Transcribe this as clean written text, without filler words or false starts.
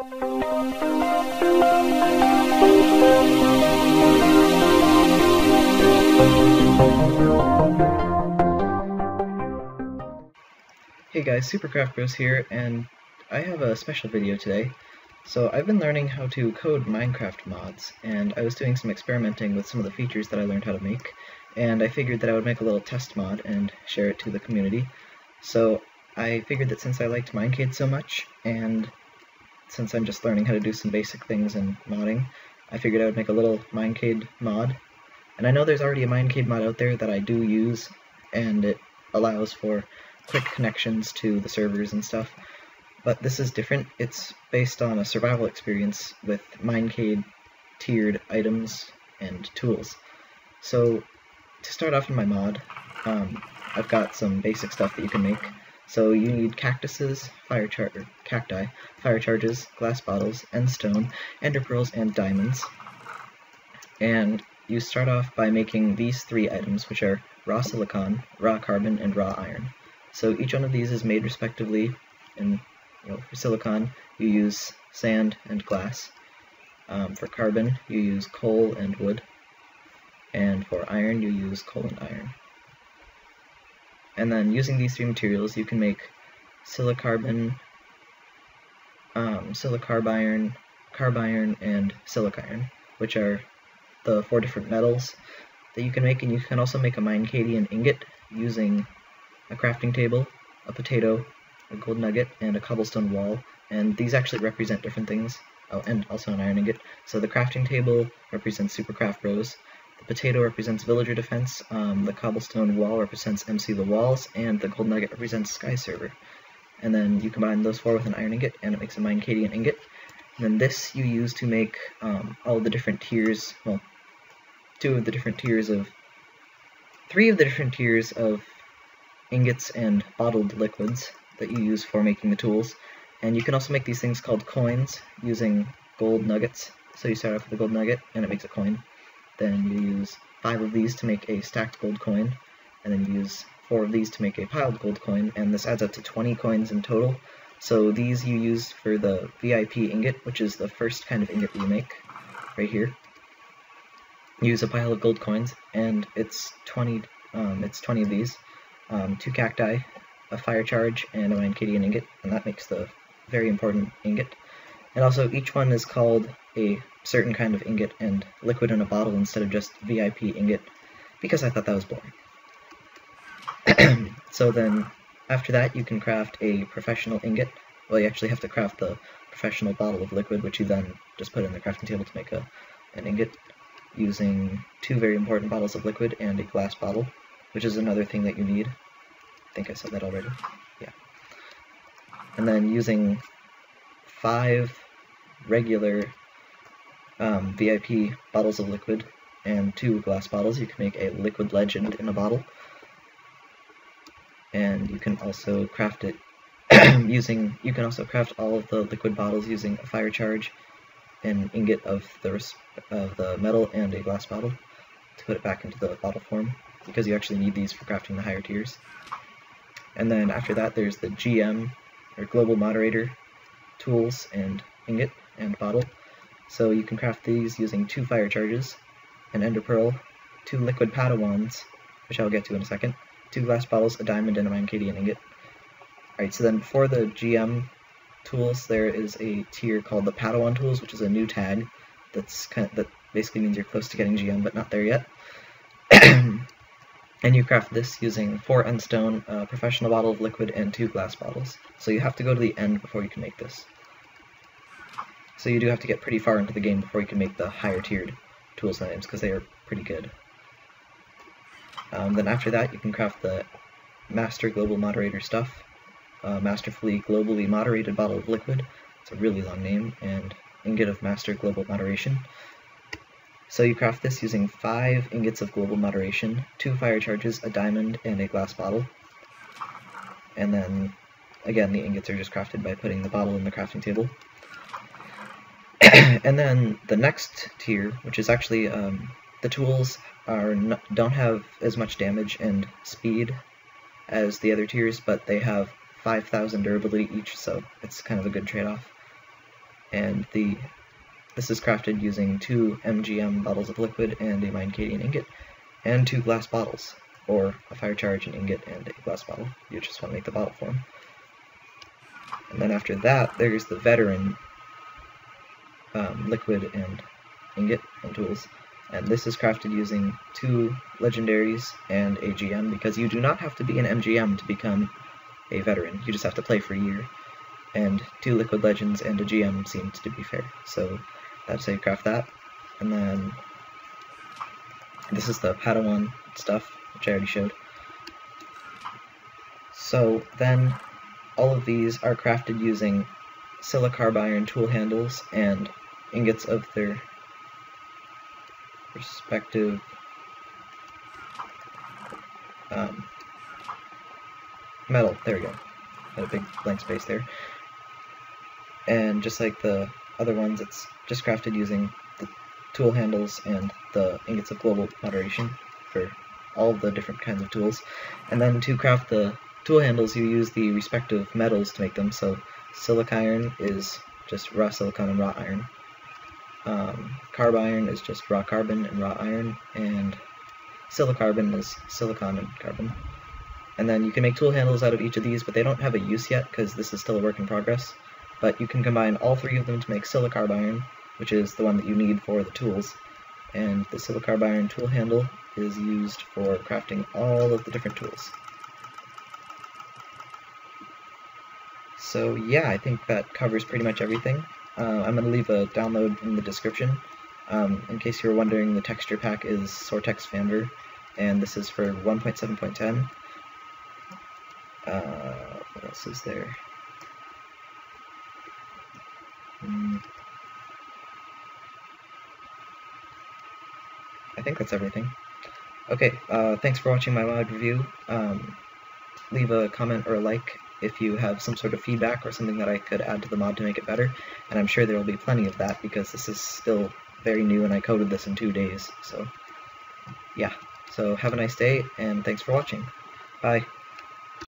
Hey guys, SuperCraftPros here, and I have a special video today. So I've been learning how to code Minecraft mods, and I was doing some experimenting with some of the features that I learned how to make, and I figured that I would make a little test mod and share it to the community. So I figured that since I liked Minecade so much, and since I'm just learning how to do some basic things in modding, I figured I would make a little Minecade mod. And I know there's already a Minecade mod out there that I do use, and it allows for quick connections to the servers and stuff, but this is different. It's based on a survival experience with Minecade tiered items and tools. So to start off in my mod, I've got some basic stuff that you can make. So you need cactuses, cacti, fire charges, glass bottles, end stone, ender pearls, and diamonds. And you start off by making these three items, which are raw silicon, raw carbon, and raw iron. So each one of these is made respectively, and for silicon you use sand and glass. For carbon you use coal and wood, and for iron you use coal and iron. And then using these three materials you can make silicarbon, silicarbiron, carbiron, and silic-iron, which are the 4 different metals that you can make. And you can also make a Minecadian ingot using a crafting table, a potato, a gold nugget, and a cobblestone wall, and these actually represent different things. Oh, and also an iron ingot. So the crafting table represents SuperCraftPros, the potato represents villager defense, the cobblestone wall represents MC the Walls, and the gold nugget represents Sky Server. And then you combine those 4 with an iron ingot, and it makes a Minecadian ingot. And then this you use to make all the different tiers, well, 3 of the different tiers of ingots and bottled liquids that you use for making the tools. And you can also make these things called coins using gold nuggets. So you start off with a gold nugget and it makes a coin. Then you use 5 of these to make a stacked gold coin, and then you use 4 of these to make a piled gold coin, and this adds up to 20 coins in total. So these you use for the VIP ingot, which is the first kind of ingot you make, right here. Use a pile of gold coins, and it's 20 of these. 2 cacti, a fire charge, and a Minecadian ingot, and that makes the very important ingot. And also each one is called a certain kind of ingot and liquid in a bottle instead of just VIP ingot, because I thought that was boring. So then after that you can craft a professional ingot. Well, you actually have to craft the professional bottle of liquid, which you then just put in the crafting table to make an ingot, using 2 very important bottles of liquid and a glass bottle, which is another thing that you need. I think I said that already. Yeah. And then using 5 regular VIP bottles of liquid and 2 glass bottles, you can make a liquid legend in a bottle. And you can also craft it you can also craft all of the liquid bottles using a fire charge, an ingot of the metal, and a glass bottle to put it back into the bottle form, because you actually need these for crafting the higher tiers. And then after that there's the GM, or Global Moderator, tools and ingot and bottle. So you can craft these using 2 fire charges, an ender pearl, 2 liquid padawans, which I'll get to in a second, 2 glass bottles, a diamond, and a Minecadian ingot. Alright, so then before the GM tools there is a tier called the Padawan tools, which is a new tag that basically means you're close to getting GM but not there yet. And you craft this using 4 end stone, a professional bottle of liquid, and 2 glass bottles. So you have to go to the end before you can make this. So you do have to get pretty far into the game before you can make the higher tiered tools and items, because they are pretty good. Then after that you can craft the Master Global Moderator stuff, Masterfully Globally Moderated Bottle of Liquid, it's a really long name, and ingot of Master Global Moderation. So you craft this using 5 ingots of global moderation, 2 fire charges, a diamond, and a glass bottle. And then, again, the ingots are just crafted by putting the bottle in the crafting table. And then the next tier, which is actually, the tools don't have as much damage and speed as the other tiers, but they have 5,000 durability each, so it's kind of a good trade-off. and this is crafted using 2 MGM bottles of liquid and a Minecade ingot, and 2 glass bottles, or a fire charge, an ingot, and a glass bottle. You just want to make the bottle form. And then after that, there's the veteran liquid and ingot and tools. And this is crafted using 2 legendaries and a GM, because you do not have to be an MGM to become a veteran. You just have to play for a year. And 2 liquid legends and a GM seems to be fair. So that's how you craft that. And then this is the Padawan stuff, which I already showed. So then all of these are crafted using silicarb iron tool handles and ingots of their respective metal. There we go. Had a big blank space there. And just like the other ones, it's just crafted using the tool handles and the ingots of global moderation for all of the different kinds of tools. And then to craft the tool handles, you use the respective metals to make them. So silic iron is just raw silicon and raw iron. Carb iron is just raw carbon and raw iron, and silicarbon is silicon and carbon. And then you can make tool handles out of each of these, but they don't have a use yet because this is still a work in progress. But you can combine all 3 of them to make silicarb iron, which is the one that you need for the tools. And the silicarb iron tool handle is used for crafting all of the different tools. So yeah, I think that covers pretty much everything. I'm going to leave a download in the description. In case you were wondering, the texture pack is Sortex Fanver, and this is for 1.7.10. What else is there? I think that's everything. Okay, thanks for watching my mod review. Leave a comment or a like if you have some sort of feedback or something that I could add to the mod to make it better, and I'm sure there will be plenty of that because this is still very new and I coded this in 2 days, so yeah. So have a nice day, and thanks for watching. Bye.